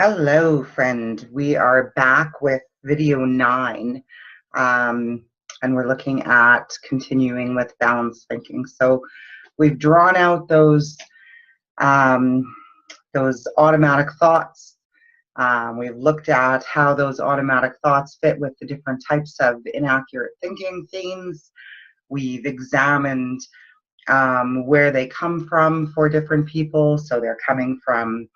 Hello, friend. We are back with video 9, and we're looking at continuing with balanced thinking. So we've drawn out um, those automatic thoughts. We've looked at how those automatic thoughts fit with the different types of inaccurate thinking themes. We've examined where they come from for different people. So they're coming from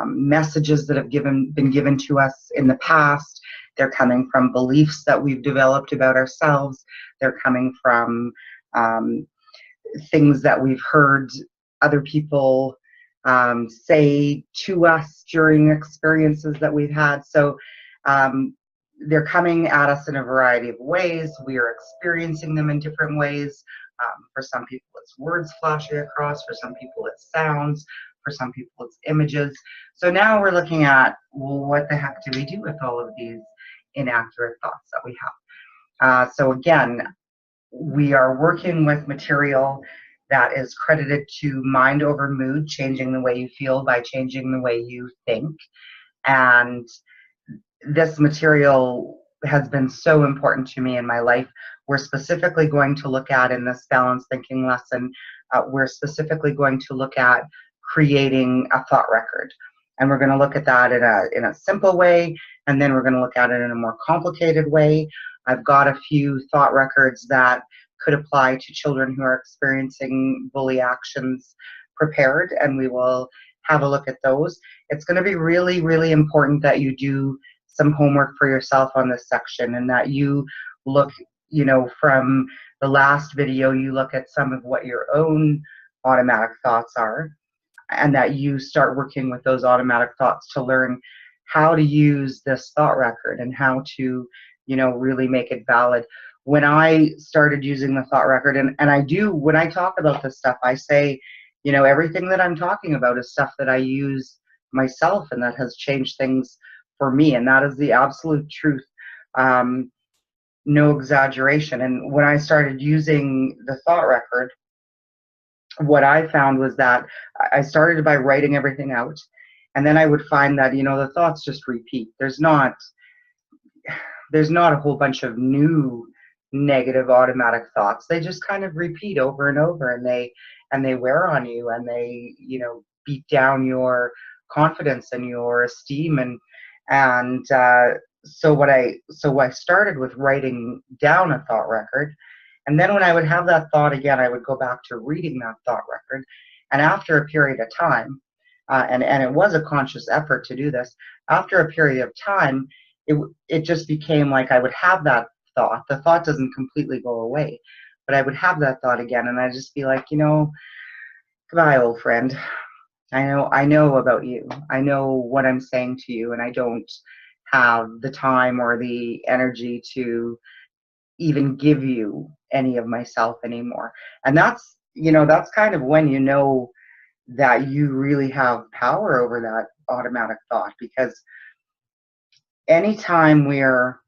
messages that have been given to us in the past. They're coming from beliefs that we've developed about ourselves. They're coming from um, things that we've heard other people say to us during experiences that we've had. So they're coming at us in a variety of ways. We are experiencing them in different ways. For some people, it's words flashing across. For some people, it's sounds. For some people, it's images. So now we're looking at, well, what the heck do we do with all of these inaccurate thoughts that we have? So again, we are working with material that is credited to mind over mood, changing the way you feel by changing the way you think. And this material has been so important to me in my life. We're specifically going to look at, in this balanced thinking lesson, we're specifically going to look at creating a thought record. And we're going to look at that in a simple way, and then we're going to look at it in a more complicated way. I've got a few thought records that could apply to children who are experiencing bully actions prepared, and we will have a look at those. It's going to be really, really important that you do some homework for yourself on this section, and that you look, from the last video, you look at some of what your own automatic thoughts are, and that you start working with those automatic thoughts to learn how to use this thought record and how to, really make it valid. When I started using the thought record, and I do, when I talk about this stuff, I say, everything that I'm talking about is stuff that I use myself and that has changed things for me, and that is the absolute truth. No exaggeration. And when I started using the thought record, what I found was that I started by writing everything out, and then I would find that the thoughts just repeat. There's not a whole bunch of new negative automatic thoughts. They just kind of repeat over and over, and they wear on you, and they beat down your confidence and your esteem. And so I started with writing down a thought record, and then when I would have that thought again, I would go back to reading that thought record. And after a period of time, and it was a conscious effort to do this, after a period of time, it just became like I would have that thought. The thought doesn't completely go away, but I would have that thought again, and I'd just be like, goodbye, old friend. I know about you. I know what I'm saying to you, and I don't have the time or the energy to even give you any of myself anymore. And that's kind of when that you really have power over that automatic thought. Because anytime we're,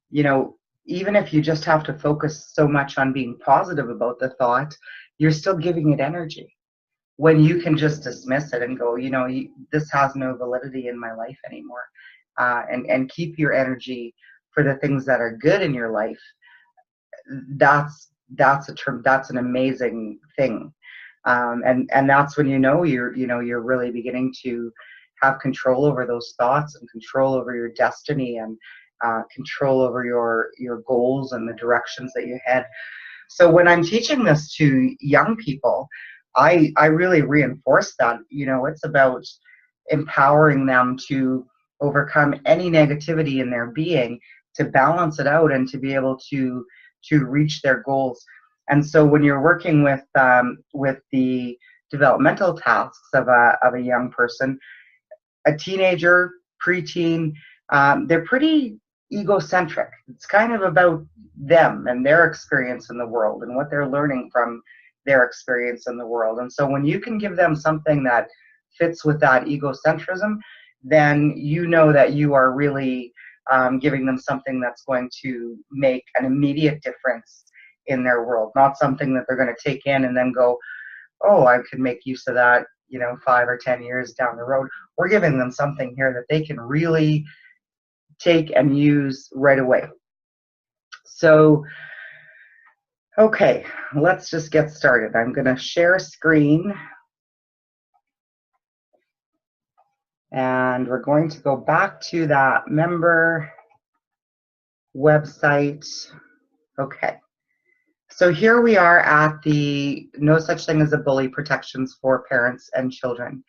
even if you just have to focus so much on being positive about the thought, you're still giving it energy. When you can just dismiss it and go, this has no validity in my life anymore, and keep your energy for the things that are good in your life, that's an amazing thing. And that's when you're really beginning to have control over those thoughts, and control over your destiny, and control over your goals and the directions that you head. So when I'm teaching this to young people, I really reinforce that it's about empowering them to overcome any negativity in their being, to balance it out, and to be able to reach their goals. And so when you're working with the developmental tasks of a young person, a teenager, preteen, they're pretty egocentric. It's kind of about them and their experience in the world and what they're learning from their experience in the world. And so when you can give them something that fits with that egocentrism, then that you are really giving them something that's going to make an immediate difference in their world, not something that they're going to take in and then go, oh, I could make use of that you know, 5 or 10 years down the road. We're giving them something here that they can really take and use right away. So, okay, let's just get started. I'm going to share a screen. And we're going to go back to that member website. Okay. So here we are at the No Such Thing as a Bully Protections for Parents and Children.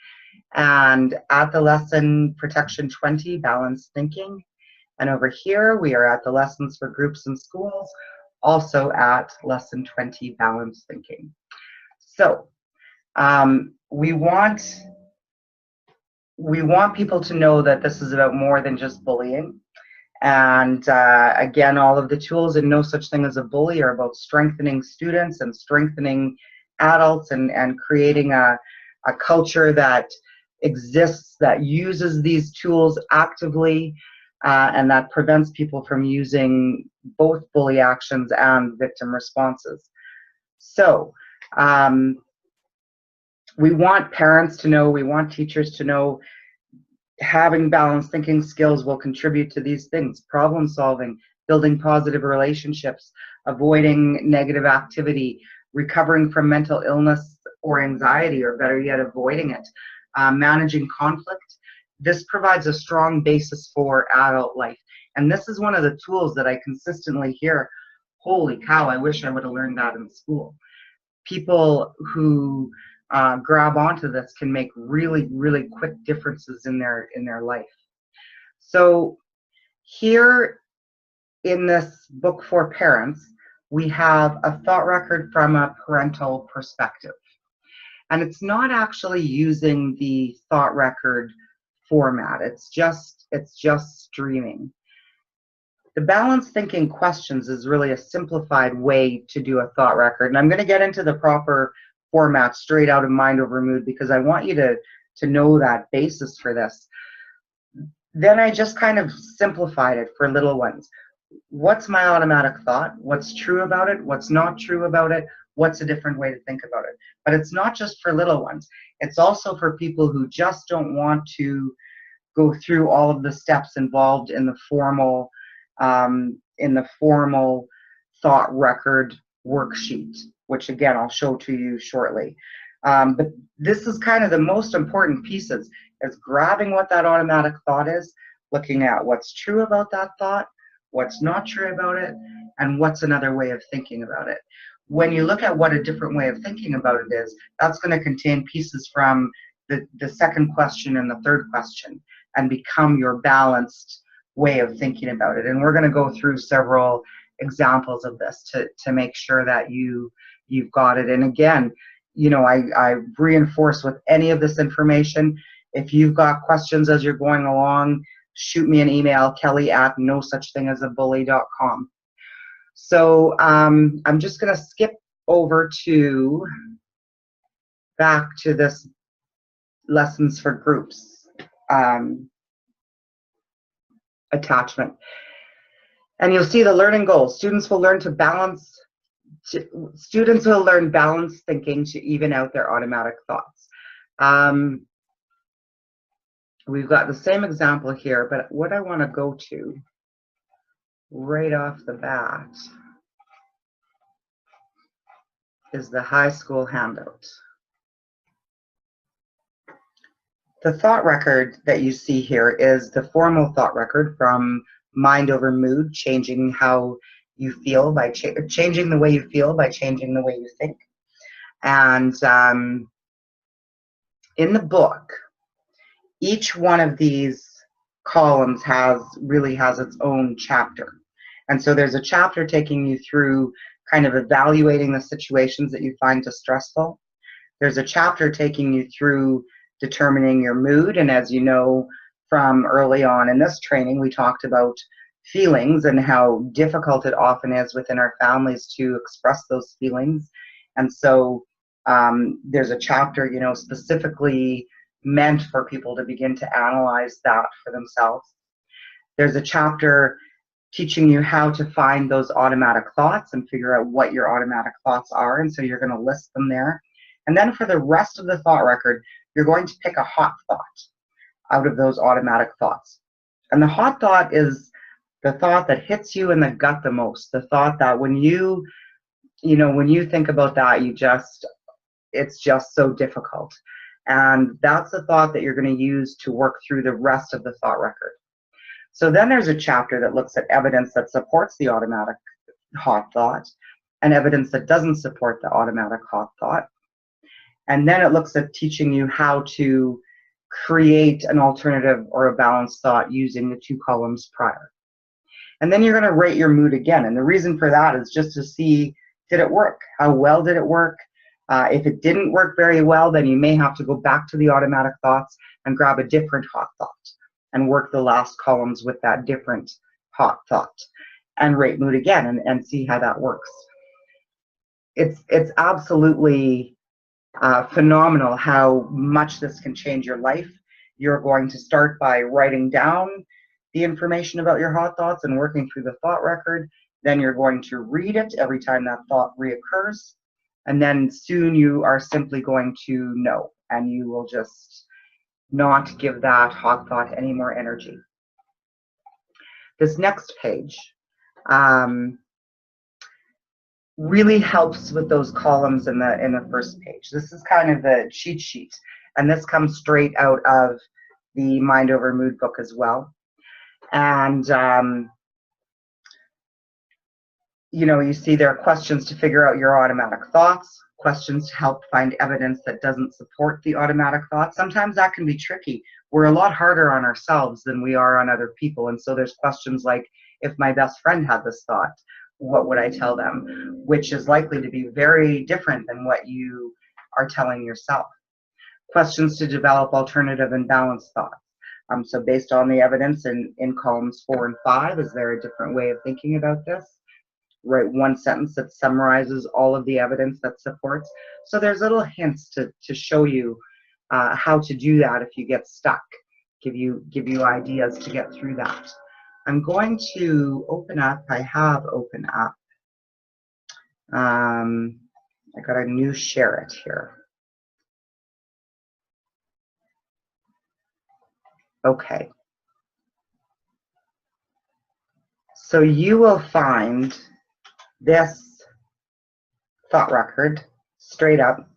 And at the lesson Protection 20, Balanced Thinking. And over here we are at the Lessons for Groups and Schools, also at Lesson 20, Balanced Thinking. So we want people to know that this is about more than just bullying. And again, all of the tools in No Such Thing as a Bully are about strengthening students and strengthening adults and creating a culture that exists, that uses these tools actively, and that prevents people from using both bully actions and victim responses. So we want parents to know, we want teachers to know, having balanced thinking skills will contribute to these things: problem solving, building positive relationships, avoiding negative activity, recovering from mental illness or anxiety, or better yet, avoiding it, managing conflict. This provides a strong basis for adult life. And this is one of the tools that I consistently hear, holy cow, I wish I would have learned that in school. People who grab onto this can make really, really quick differences in their life. So here in this book for parents, we have a thought record from a parental perspective. And it's not actually using the thought record format. It's just streaming. The balanced thinking questions is really a simplified way to do a thought record. And I'm going to get into the proper format straight out of Mind Over Mood, because I want you to know that basis for this. Then I just kind of simplified it for little ones. What's my automatic thought? What's true about it? What's not true about it? What's a different way to think about it? But it's not just for little ones. It's also for people who just don't want to go through all of the steps involved in the formal thought record worksheet, which again I'll show to you shortly. But this is kind of the most important pieces, is grabbing what that automatic thought is, looking at what's true about that thought, what's not true about it, and what's another way of thinking about it. When you look at what a different way of thinking about it is, that's going to contain pieces from the second question and the third question, and become your balanced way of thinking about it. And we're going to go through several examples of this to make sure that you've got it. And again, you know, I reinforce with any of this information, if you've got questions as you're going along, shoot me an email, kelly@nosuchthingasabully.com. So I'm just going to skip over to back to this Lessons for Groups attachment. And you'll see the learning goals. Students will learn balanced thinking to even out their automatic thoughts. We've got the same example here, but what I want to go to right off the bat is the high school handout. The thought record that you see here is the formal thought record from Mind Over Mood, changing how you feel by changing the way you feel by changing the way you think. And in the book, each one of these columns really has its own chapter. And so there's a chapter taking you through kind of evaluating the situations that you find distressful. There's a chapter taking you through determining your mood. And as you know from early on in this training, we talked about feelings and how difficult it often is within our families to express those feelings. And so there's a chapter, you know, specifically meant for people to begin to analyze that for themselves. There's a chapter teaching you how to find those automatic thoughts and figure out what your automatic thoughts are. And so you're going to list them there. And then for the rest of the thought record, you're going to pick a hot thought out of those automatic thoughts. And the hot thought is the thought that hits you in the gut the most, the thought that when you think about that, it's just so difficult. And that's the thought that you're going to use to work through the rest of the thought record. So then there's a chapter that looks at evidence that supports the automatic hot thought and evidence that doesn't support the automatic hot thought. And then it looks at teaching you how to create an alternative or a balanced thought using the 2 columns prior. And then you're going to rate your mood again. And the reason for that is just to see, did it work? How well did it work? If it didn't work very well, then you may have to go back to the automatic thoughts and grab a different hot thought and work the last columns with that different hot thought and rate mood again and see how that works. It's absolutely phenomenal how much this can change your life. You're going to start by writing down the information about your hot thoughts and working through the thought record. Then you're going to read it every time that thought reoccurs. And then soon you are simply going to know, and you will just not give that hot thought any more energy. This next page really helps with those columns in the first page. This is kind of the cheat sheet, and this comes straight out of the Mind Over Mood book as well. And you see there are questions to figure out your automatic thoughts, questions to help find evidence that doesn't support the automatic thoughts. Sometimes that can be tricky. We're a lot harder on ourselves than we are on other people. And so there's questions like, if my best friend had this thought, what would I tell them? Which is likely to be very different than what you are telling yourself. Questions to develop alternative and balanced thoughts. So based on the evidence in columns 4 and 5, is there a different way of thinking about this? Write one sentence that summarizes all of the evidence that supports. So there's little hints to show you how to do that if you get stuck, give you ideas to get through that. I'm going to open up, I have opened up, I got a new share it here. Okay. So you will find this thought record straight up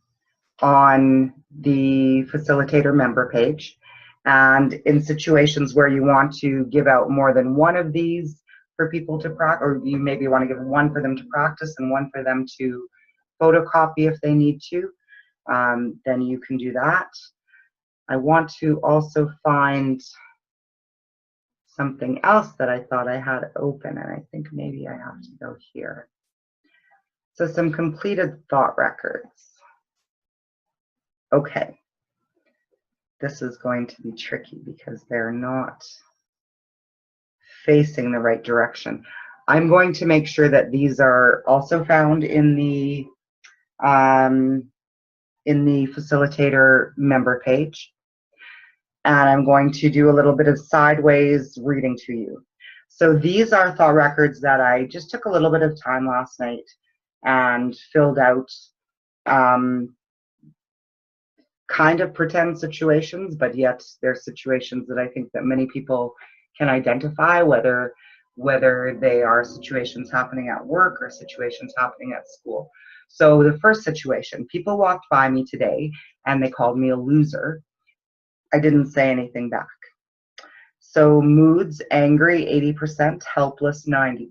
on the facilitator member page. And in situations where you want to give out more than one of these for people to practice, or you maybe want to give one for them to practice and one for them to photocopy if they need to, then you can do that. I want to also find something else that I thought I had open, and I think maybe I have to go here. So some completed thought records. Okay. This is going to be tricky because they're not facing the right direction. I'm going to make sure that these are also found in the facilitator member page. And I'm going to do a little bit of sideways reading to you. So these are thought records that I just took a little bit of time last night and filled out, kind of pretend situations, but yet they're situations that I think that many people can identify, whether they are situations happening at work or situations happening at school. So the first situation, people walked by me today and they called me a loser. I didn't say anything back. So moods, angry 80%, helpless 90%.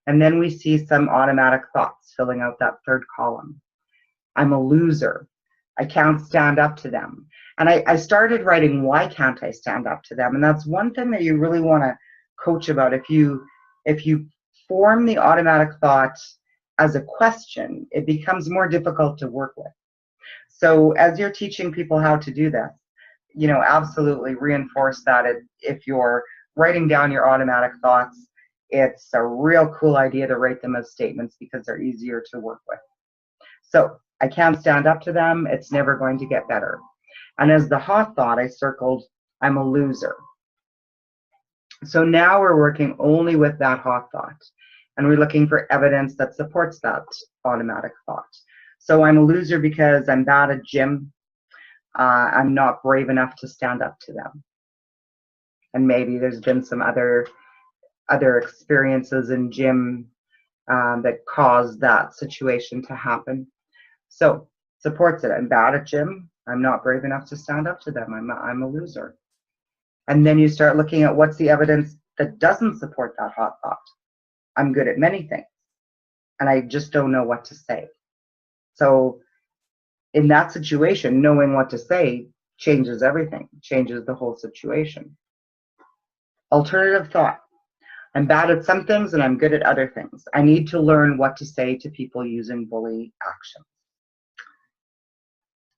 And then we see some automatic thoughts filling out that third column. I'm a loser. I can't stand up to them. And I started writing, why can't I stand up to them? And that's one thing that you really want to coach about. If you form the automatic thought as a question, it becomes more difficult to work with. So as you're teaching people how to do this, absolutely reinforce that. If you're writing down your automatic thoughts, it's a real cool idea to write them as statements because they're easier to work with. So I can't stand up to them. It's never going to get better. And as the hot thought, I circled, I'm a loser. So now we're working only with that hot thought. And we're looking for evidence that supports that automatic thought. So I'm a loser because I'm bad at gym. I'm not brave enough to stand up to them. And maybe there's been some other experiences in gym that caused that situation to happen. So supports it. I'm bad at gym. I'm not brave enough to stand up to them. I'm a loser. And then you start looking at what's the evidence that doesn't support that hot thought. I'm good at many things, and I just don't know what to say. So in that situation, knowing what to say changes everything, changes the whole situation. Alternative thought. I'm bad at some things and I'm good at other things. I need to learn what to say to people using bully action.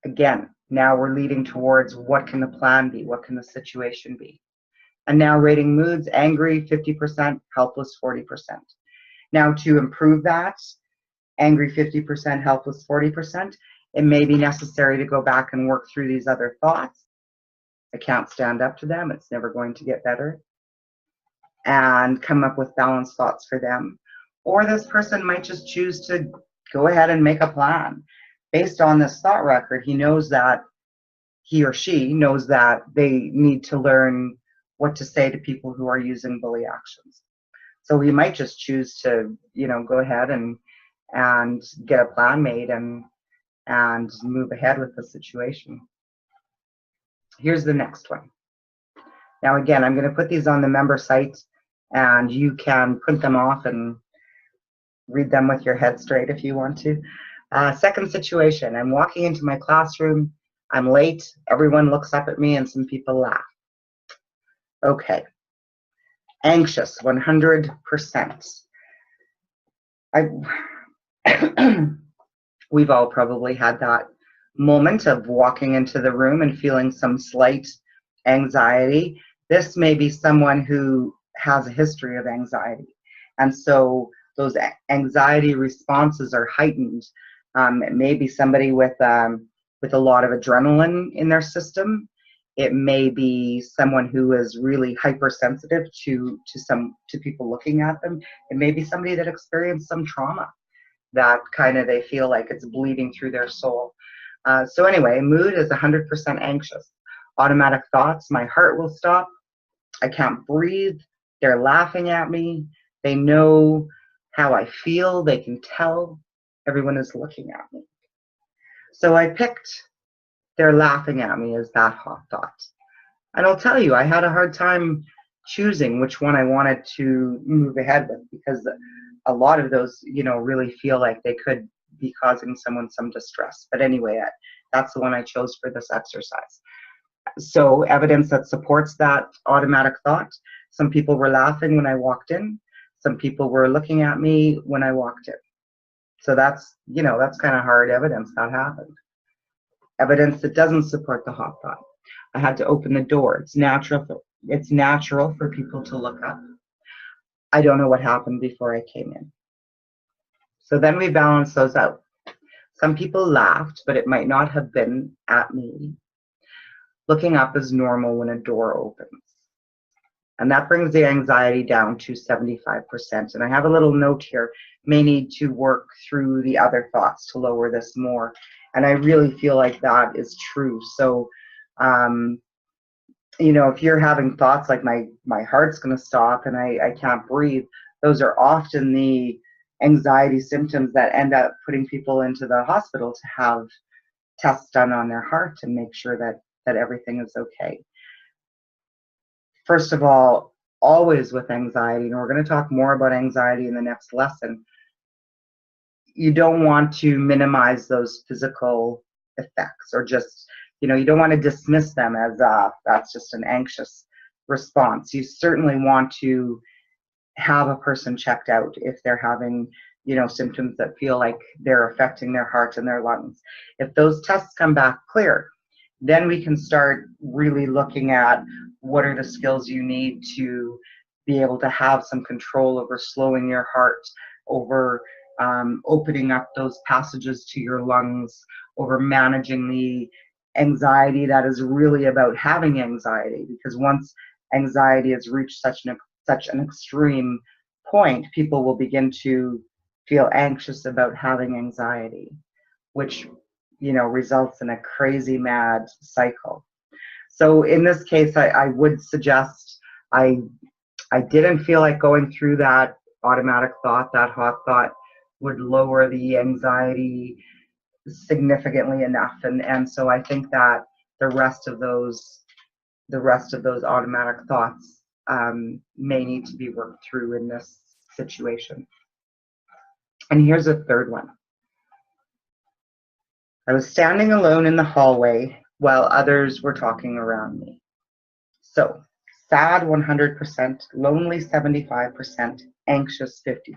Again, now we're leading towards what can the plan be? What can the situation be? And now rating moods, angry 50%, helpless 40%. Now to improve that, angry 50%, helpless 40%, it may be necessary to go back and work through these other thoughts. I can't stand up to them. It's never going to get better. And come up with balanced thoughts for them. Or this person might just choose to go ahead and make a plan. Based on this thought record, he knows that he or she knows that they need to learn what to say to people who are using bully actions. So he might just choose to, go ahead and get a plan made and move ahead with the situation. Here's the next one. Now, again, I'm going to put these on the member site, and you can print them off and read them with your head straight if you want to. Second situation, I'm walking into my classroom. I'm late. Everyone looks up at me, and some people laugh. Okay. Anxious, 100%. We've all probably had that moment of walking into the room and feeling some slight anxiety. This may be someone who has a history of anxiety, and so those anxiety responses are heightened. It may be somebody with a lot of adrenaline in their system. It may be someone who is really hypersensitive to people looking at them. It may be somebody that experienced some trauma that kind of they feel like it's bleeding through their soul. So anyway, mood is 100% anxious. Automatic thoughts, my heart will stop. I can't breathe. They're laughing at me. They know how I feel. They can tell. Everyone is looking at me. So I picked they're laughing at me as that hot thought. And I'll tell you, I had a hard time choosing which one I wanted to move ahead with, because a lot of those, really feel like they could be causing someone some distress. But anyway, that's the one I chose for this exercise. So evidence that supports that automatic thought. Some people were laughing when I walked in. Some people were looking at me when I walked in. So that's kind of hard evidence that happened. Evidence that doesn't support the hot thought. I had to open the door. It's natural for people to look up. I don't know what happened before I came in. So then we balance those out. Some people laughed, but it might not have been at me. Looking up is normal when a door opens. And that brings the anxiety down to 75%. And I have a little note here, may need to work through the other thoughts to lower this more. And I really feel like that is true. So, if you're having thoughts like my heart's going to stop and I can't breathe, those are often the anxiety symptoms that end up putting people into the hospital to have tests done on their heart to make sure that everything is okay. First of all, always with anxiety, and we're going to talk more about anxiety in the next lesson, you don't want to minimize those physical effects, or just, you don't want to dismiss them as that's just an anxious response. You certainly want to have a person checked out if they're having, symptoms that feel like they're affecting their heart and their lungs. If those tests come back clear, then we can start really looking at what are the skills you need to be able to have some control over slowing your heart, over opening up those passages to your lungs, over managing the anxiety that is really about having anxiety. Because once anxiety has reached such an extreme point, people will begin to feel anxious about having anxiety. which, you know, results in a crazy mad cycle. So in this case, I would suggest, I didn't feel like going through that automatic thought, that hot thought would lower the anxiety significantly enough. And so I think that the rest of those automatic thoughts may need to be worked through in this situation. And here's a third one. I was standing alone in the hallway while others were talking around me. So, sad 100%, lonely 75%, anxious 50%.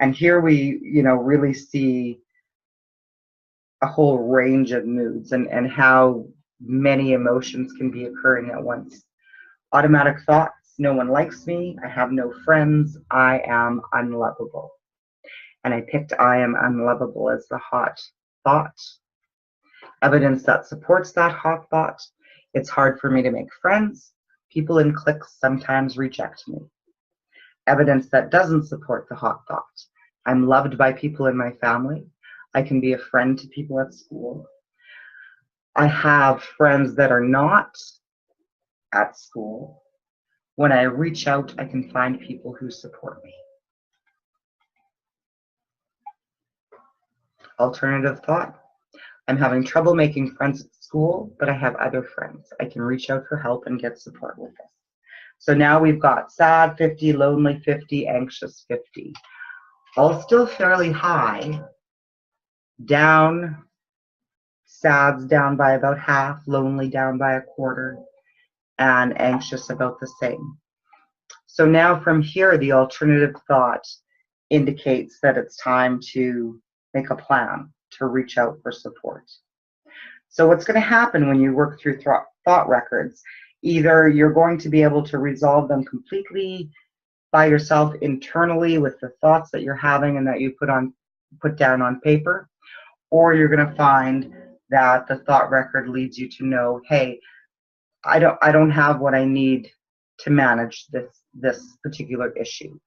And here we, you know, really see a whole range of moods and how many emotions can be occurring at once. Automatic thoughts: no one likes me, I have no friends, I am unlovable. And I picked I am unlovable as the hot thought. Evidence that supports that hot thought: it's hard for me to make friends. People in cliques sometimes reject me. Evidence that doesn't support the hot thought: I'm loved by people in my family. I can be a friend to people at school. I have friends that are not at school. When I reach out, I can find people who support me. Alternative thought: I'm having trouble making friends at school, but I have other friends. I can reach out for help and get support with this. So now we've got sad 50, lonely 50, anxious 50. All still fairly high. Down, sad's down by about half, lonely down by a quarter, and anxious about the same. So now from here, the alternative thought indicates that it's time to make a plan to reach out for support. So what's going to happen when you work through thought records? Either you're going to be able to resolve them completely by yourself internally with the thoughts that you're having and that you put down on paper, or you're going to find that the thought record leads you to know, hey, I don't have what I need to manage this particular issue,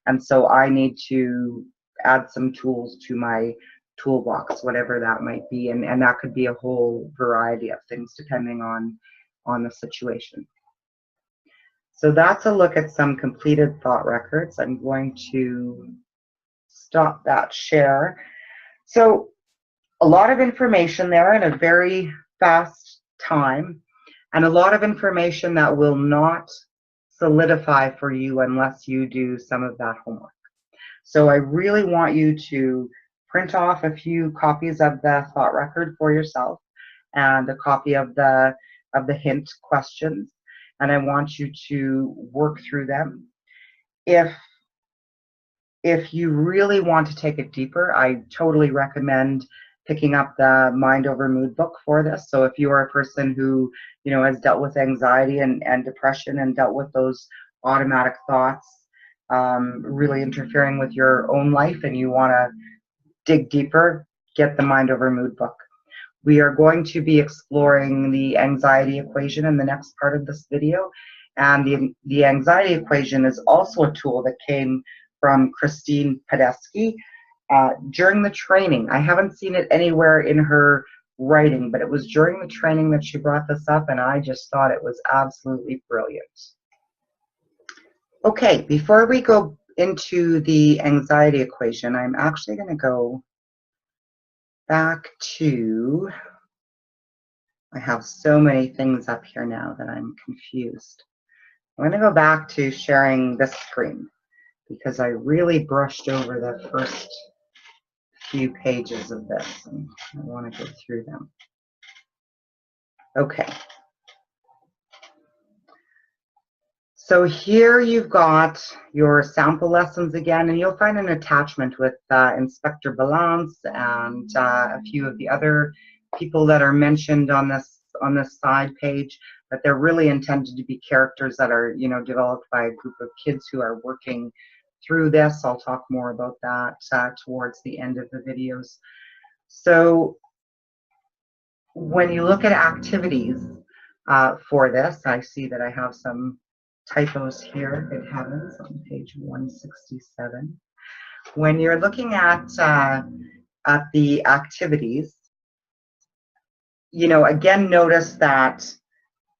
and so I need to add some tools to my toolbox, whatever that might be, and that could be a whole variety of things depending on the situation. So that's a look at some completed thought records. I'm going to stop that share. So a lot of information there in a very fast time, and a lot of information that will not solidify for you unless you do some of that homework. So I really want you to print off a few copies of the thought record for yourself and a copy of the hint questions, and I want you to work through them. If you really want to take it deeper, I totally recommend picking up the Mind Over Mood book for this. So if you are a person who, you know, has dealt with anxiety and depression and dealt with those automatic thoughts really interfering with your own life, and you want to dig deeper, get the Mind Over Mood book. We are going to be exploring the anxiety equation in the next part of this video. And the anxiety equation is also a tool that came from Christine Padesky during the training. I haven't seen it anywhere in her writing, but it was during the training that she brought this up, and I just thought it was absolutely brilliant. Okay, before we go into the anxiety equation, I'm actually going to go back to, I have so many things up here now that I'm confused. I'm going to go back to sharing this screen because I really brushed over the first few pages of this and I want to go through them. Okay. So here you've got your sample lessons again, and you'll find an attachment with Inspector Balance and a few of the other people that are mentioned on this side page, but they're really intended to be characters that are, you know, developed by a group of kids who are working through this. I'll talk more about that towards the end of the videos. So when you look at activities for this, I see that I have some typos here, good heavens, on page 167. When you're looking at at the activities, you know, again, notice that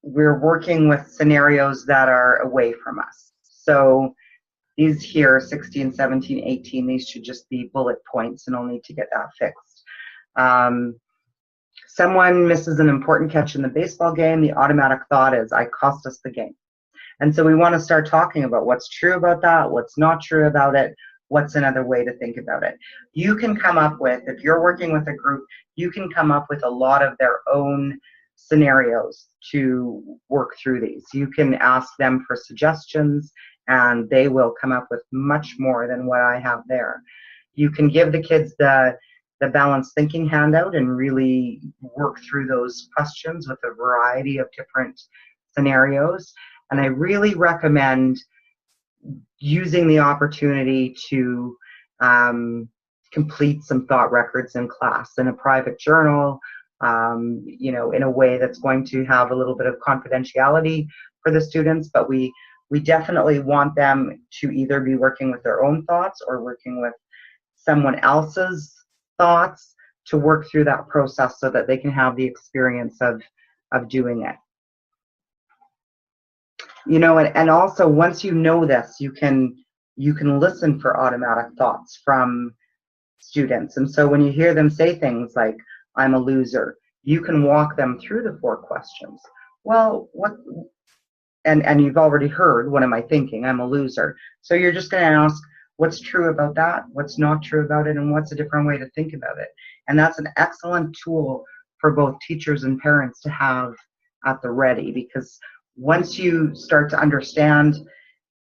we're working with scenarios that are away from us. So these here, 16, 17, 18, these should just be bullet points, and I'll need to get that fixed. Someone misses an important catch in the baseball game. The automatic thought is, I cost us the game. And so we want to start talking about what's true about that, what's not true about it, what's another way to think about it. You can come up with, if you're working with a group, you can come up with a lot of their own scenarios to work through these. You can ask them for suggestions, and they will come up with much more than what I have there. You can give the kids the balanced thinking handout and really work through those questions with a variety of different scenarios. And I really recommend using the opportunity to complete some thought records in class in a private journal, you know, in a way that's going to have a little bit of confidentiality for the students, but we definitely want them to either be working with their own thoughts or working with someone else's thoughts to work through that process so that they can have the experience of doing it. You know, and also once you know this, you can listen for automatic thoughts from students. And so when you hear them say things like, I'm a loser, you can walk them through the 4 questions. Well, what, and you've already heard, what am I thinking? I'm a loser. So you're just going to ask, what's true about that? What's not true about it? And what's a different way to think about it? And that's an excellent tool for both teachers and parents to have at the ready, because once you start to understand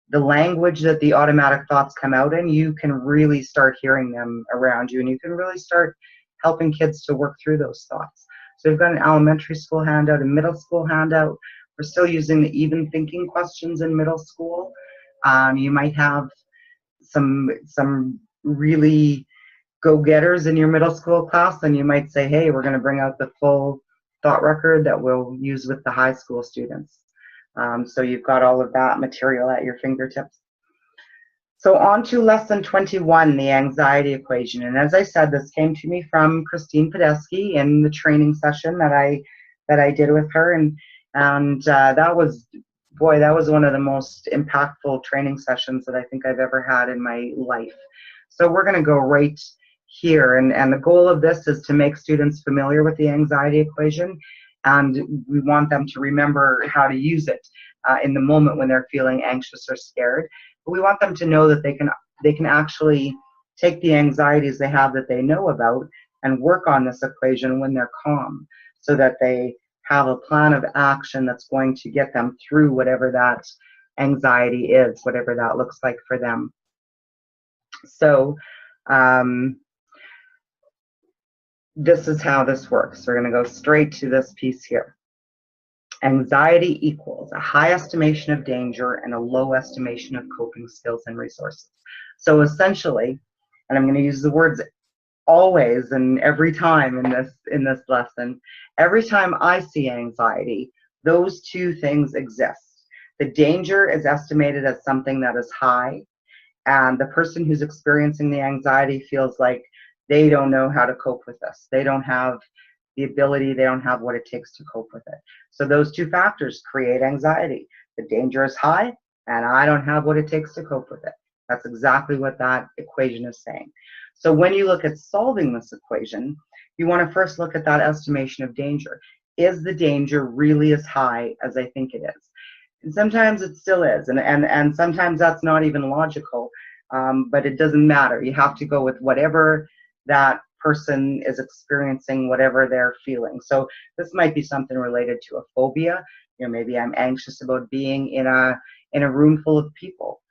the language that the automatic thoughts come out in, you can really start hearing them around you, and you can really start helping kids to work through those thoughts. So we've got an elementary school handout, a middle school handout. We're still using the even thinking questions in middle school. You might have some really go-getters in your middle school class, and you might say, hey, we're going to bring out the full thought record that we'll use with the high school students. So you've got all of that material at your fingertips. So on to lesson 21, the anxiety equation. And as I said, this came to me from Christine Podesky in the training session that I did with her, and that was, boy, that was one of the most impactful training sessions that I think I've ever had in my life. So we're going to go right here, and the goal of this is to make students familiar with the anxiety equation, and we want them to remember how to use it in the moment when they're feeling anxious or scared. But we want them to know that they can actually take the anxieties they have that they know about and work on this equation when they're calm, so that they have a plan of action that's going to get them through whatever that anxiety is, whatever that looks like for them. So this is how this works. We're going to go straight to this piece here. Anxiety equals a high estimation of danger and a low estimation of coping skills and resources. So essentially, and I'm going to use the words always and every time in this lesson, every time I see anxiety, those 2 things exist. The danger is estimated as something that is high, and the person who's experiencing the anxiety feels like they don't know how to cope with this. They don't have the ability, they don't have what it takes to cope with it. So those 2 factors create anxiety. The danger is high, and I don't have what it takes to cope with it. That's exactly what that equation is saying. So when you look at solving this equation, you want to first look at that estimation of danger. Is the danger really as high as I think it is? And sometimes it still is, and sometimes that's not even logical, but it doesn't matter. You have to go with whatever that person is experiencing, whatever they're feeling. So this might be something related to a phobia. You know, maybe I'm anxious about being in a room full of people,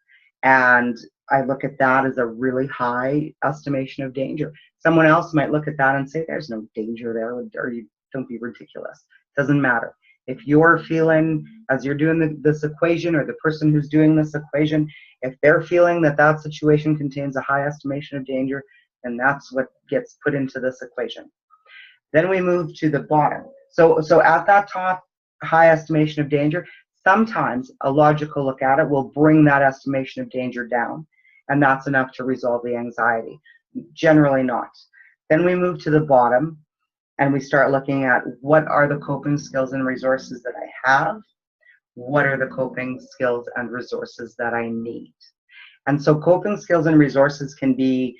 and I look at that as a really high estimation of danger. Someone else might look at that and say, there's no danger there, or you don't be ridiculous. Doesn't matter. If you're feeling, as you're doing this equation, or the person who's doing this equation, if they're feeling that that situation contains a high estimation of danger, then that's what gets put into this equation. Then we move to the bottom. So at that top, high estimation of danger, sometimes a logical look at it will bring that estimation of danger down, and that's enough to resolve the anxiety. Generally not. Then we move to the bottom and we start looking at what are the coping skills and resources that I have, what are the coping skills and resources that I need. And so coping skills and resources can be,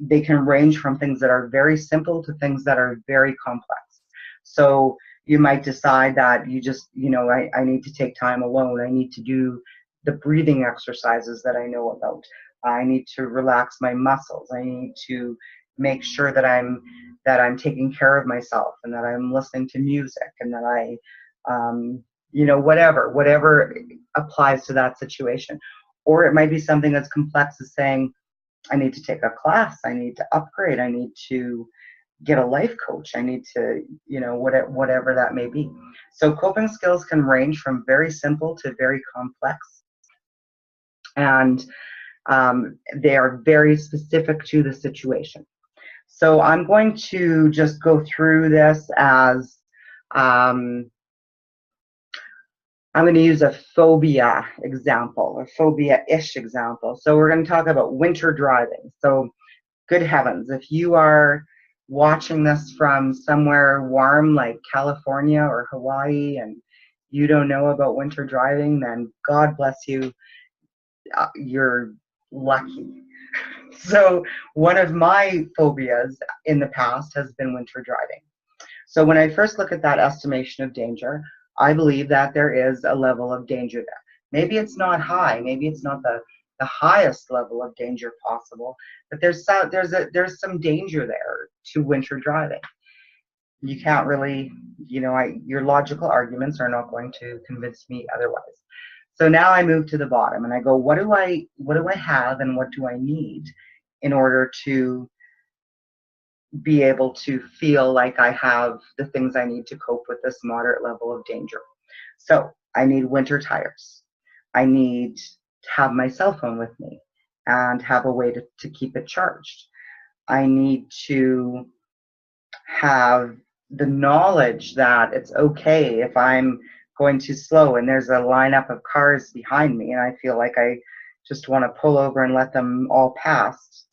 they can range from things that are very simple to things that are very complex. So you might decide that you just, I need to take time alone. I need to do the breathing exercises that I know about. I need to relax my muscles. I need to make sure that I'm taking care of myself and that I'm listening to music and that I, whatever applies to that situation. Or it might be something as complex as saying, I need to take a class, I need to upgrade, I need to get a life coach, I need to, whatever that may be. So coping skills can range from very simple to very complex. And they are very specific to the situation. So I'm going to just go through this as, I'm going to use a phobia example, a phobia-ish example. So we're going to talk about winter driving. So good heavens, if you are watching this from somewhere warm like California or Hawaii and you don't know about winter driving, then God bless you, you're lucky. So one of my phobias in the past has been winter driving. So when I first look at that estimation of danger, I believe that there is a level of danger there. Maybe it's not high, maybe it's not the highest level of danger possible, but there's some danger there to winter driving. You can't really, your logical arguments are not going to convince me otherwise. So now I move to the bottom and I go, what do I have and what do I need in order to be able to feel like I have the things I need to cope with this moderate level of danger? So I need winter tires. I need to have my cell phone with me and have a way to keep it charged. I need to have the knowledge that it's okay if I'm going too slow and there's a lineup of cars behind me and I feel like I just want to pull over and let them all pass.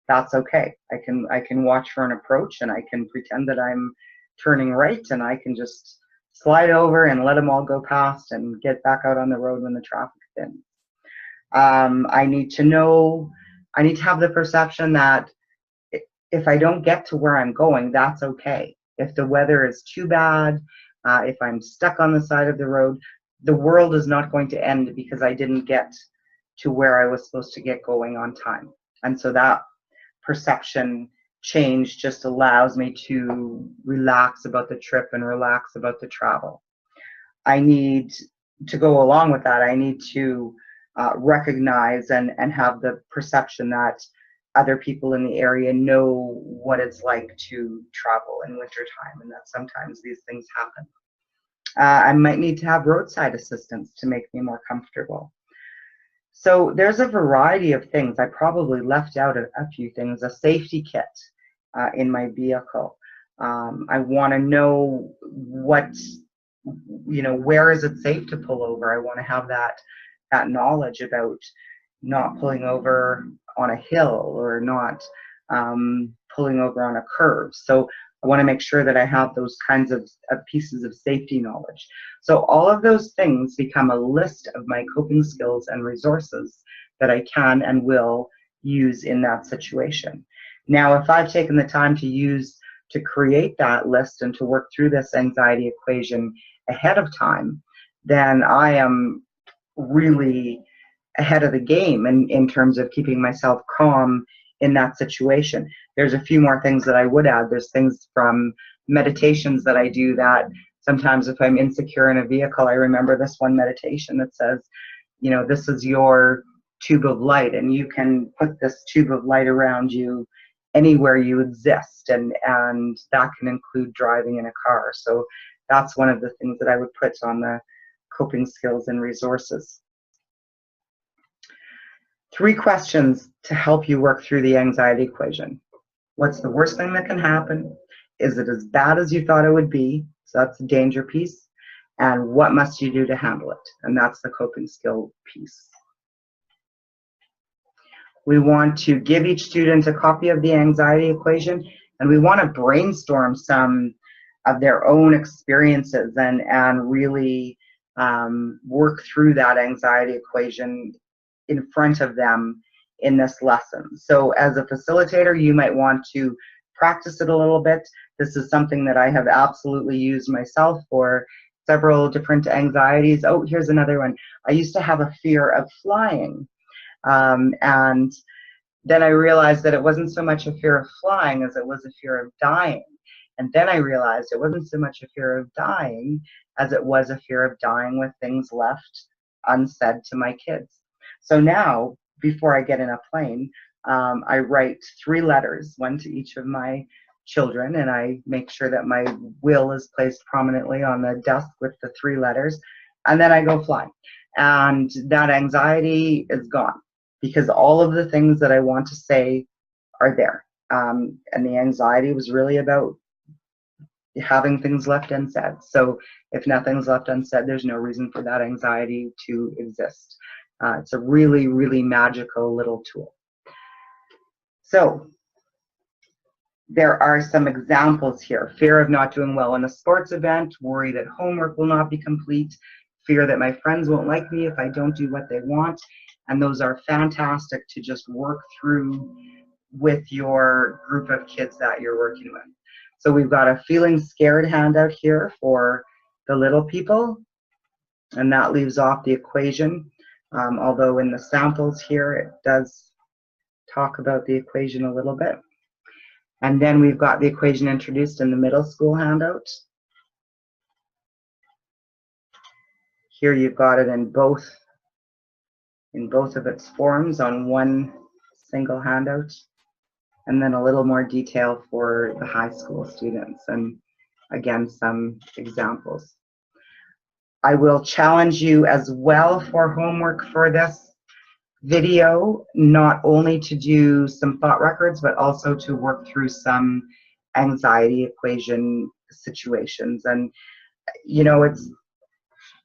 That's okay. I can watch for an approach and I can pretend that I'm turning right and I can just slide over and let them all go past and get back out on the road when the traffic thins. I need to have the perception that if I don't get to where I'm going, that's okay. If the weather is too bad, if I'm stuck on the side of the road, the world is not going to end because I didn't get to where I was supposed to get going on time. And so that perception change just allows me to relax about the trip and relax about the travel. I need to go along with that. I need to recognize and have the perception that other people in the area know what it's like to travel in wintertime and that sometimes these things happen. I might need to have roadside assistance to make me more comfortable. So there's a variety of things. I probably left out a few things. A safety kit in my vehicle. I want to know where is it safe to pull over. I want to have that knowledge about not pulling over on a hill or not pulling over on a curve. So I want to make sure that I have those kinds of pieces of safety knowledge. So all of those things become a list of my coping skills and resources that I can and will use in that situation. Now, if I've taken the time to create that list and to work through this anxiety equation ahead of time, then I am really ahead of the game in terms of keeping myself calm in that situation. There's a few more things that I would add. There's things from meditations that I do that sometimes if I'm insecure in a vehicle, I remember this one meditation that says, this is your tube of light and you can put this tube of light around you anywhere you exist, and that can include driving in a car. So that's one of the things that I would put on the coping skills and resources. 3 questions to help you work through the anxiety equation. What's the worst thing that can happen? Is it as bad as you thought it would be? So that's the danger piece. And what must you do to handle it? And that's the coping skill piece. We want to give each student a copy of the anxiety equation And we want to brainstorm some of their own experiences and really work through that anxiety equation in front of them in this lesson. So as a facilitator, you might want to practice it a little bit. This is something that I have absolutely used myself for several different anxieties. Oh, here's another one. I used to have a fear of flying. And then I realized that it wasn't so much a fear of flying as it was a fear of dying. And then I realized it wasn't so much a fear of dying as it was a fear of dying with things left unsaid to my kids. So now, before I get in a plane, I write 3 letters, one to each of my children, and I make sure that my will is placed prominently on the desk with the 3 letters, and then I go fly. And that anxiety is gone because all of the things that I want to say are there. And the anxiety was really about having things left unsaid. So if nothing's left unsaid, there's no reason for that anxiety to exist. It's a really, really magical little tool. So there are some examples here. Fear of not doing well in a sports event, worry that homework will not be complete, fear that my friends won't like me if I don't do what they want. And those are fantastic to just work through with your group of kids that you're working with. So we've got a feeling scared handout here for the little people, and that leaves off the equation. Although in the samples here, it does talk about the equation a little bit. And then we've got the equation introduced in the middle school handout. Here you've got it in both of its forms on one single handout, and then a little more detail for the high school students, and again, some examples. I will challenge you as well for homework for this video, not only to do some thought records, but also to work through some anxiety equation situations. And you know,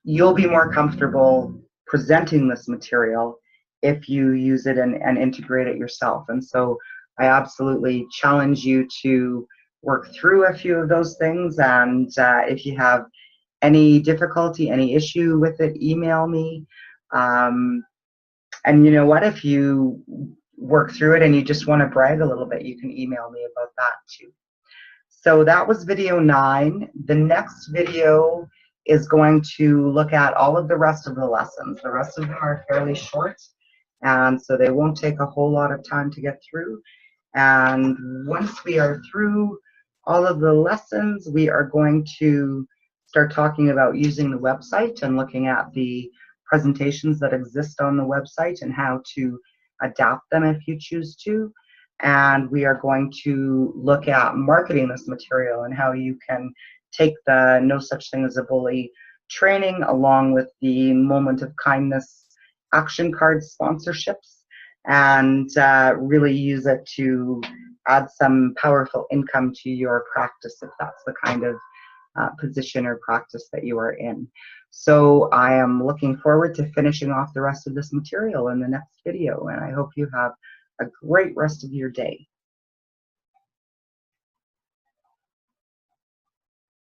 you'll be more comfortable presenting this material if you use it and integrate it yourself. And so I absolutely challenge you to work through a few of those things. And if you have any difficulty, any issue with it, email me. And you know what, if you work through it and you just want to brag a little bit, you can email me about that too. So that was video 9. The next video is going to look at all of the rest of the lessons. The rest of them are fairly short, and so they won't take a whole lot of time to get through. And once we are through all of the lessons, we are going to start talking about using the website and looking at the presentations that exist on the website and how to adapt them if you choose to. And we are going to look at marketing this material and how you can take the No Such Thing as a Bully training along with the Moment of Kindness action card sponsorships and really use it to add some powerful income to your practice if that's the kind of position or practice that you are in. So I am looking forward to finishing off the rest of this material in the next video, and I hope you have a great rest of your day.